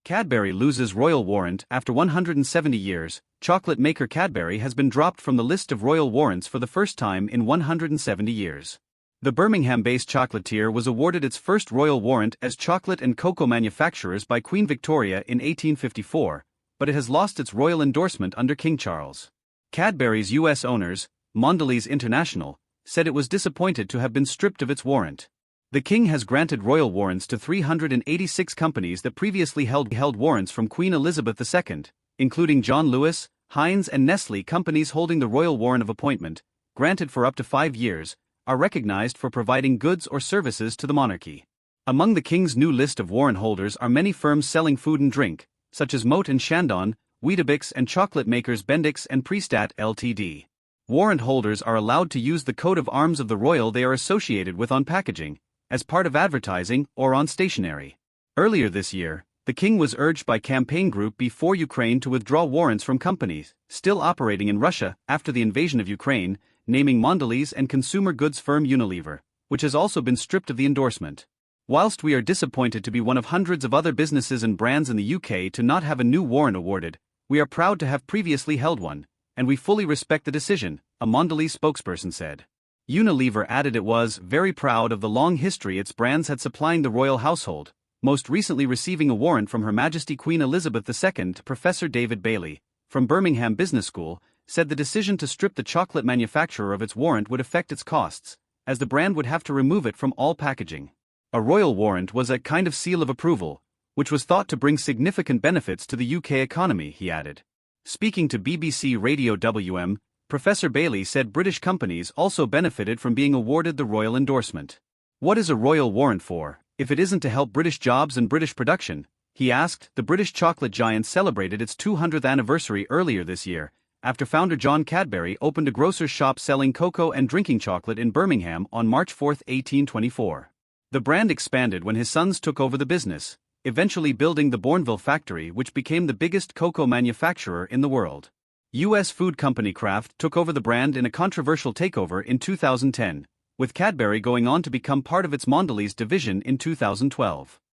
Cadbury loses royal warrant. After 170 years, chocolate maker Cadbury has been dropped from the list of royal warrants for the first time in 170 years. The Birmingham-based chocolatier was awarded its first royal warrant as chocolate and cocoa manufacturers by Queen Victoria in 1854, but it has lost its royal endorsement under King Charles. Cadbury's U.S. owners, Mondelez International, said it was disappointed to have been stripped of its warrant. The King has granted royal warrants to 386 companies that previously held warrants from Queen Elizabeth II, including John Lewis, Heinz and Nestle. Companies holding the royal warrant of appointment, granted for up to 5 years, are recognized for providing goods or services to the monarchy. Among the King's new list of warrant holders are many firms selling food and drink, such as Moët and Chandon, Weetabix, and chocolate makers Bendix and Prestat Ltd. Warrant holders are allowed to use the coat of arms of the royal they are associated with on packaging, as part of advertising, or on stationery. Earlier this year, the King was urged by campaign group Before Ukraine to withdraw warrants from companies still operating in Russia after the invasion of Ukraine, naming Mondelez and consumer goods firm Unilever, which has also been stripped of the endorsement. Whilst we are disappointed to be one of hundreds of other businesses and brands in the UK to not have a new warrant awarded, we are proud to have previously held one, and we fully respect the decision, a Mondelez spokesperson said. Unilever added it was very proud of the long history its brands had supplying the royal household, most recently receiving a warrant from Her Majesty Queen Elizabeth II. Professor David Bailey, from Birmingham Business School, said the decision to strip the chocolate manufacturer of its warrant would affect its costs, as the brand would have to remove it from all packaging. A royal warrant was a kind of seal of approval, which was thought to bring significant benefits to the UK economy, he added. Speaking to BBC Radio WM, Professor Bailey said British companies also benefited from being awarded the royal endorsement. What is a royal warrant for, if it isn't to help British jobs and British production? He asked. The British chocolate giant celebrated its 200th anniversary earlier this year, after founder John Cadbury opened a grocer's shop selling cocoa and drinking chocolate in Birmingham on March 4, 1824. The brand expanded when his sons took over the business, eventually building the Bourneville factory, which became the biggest cocoa manufacturer in the world. U.S. food company Kraft took over the brand in a controversial takeover in 2010, with Cadbury going on to become part of its Mondelez division in 2012.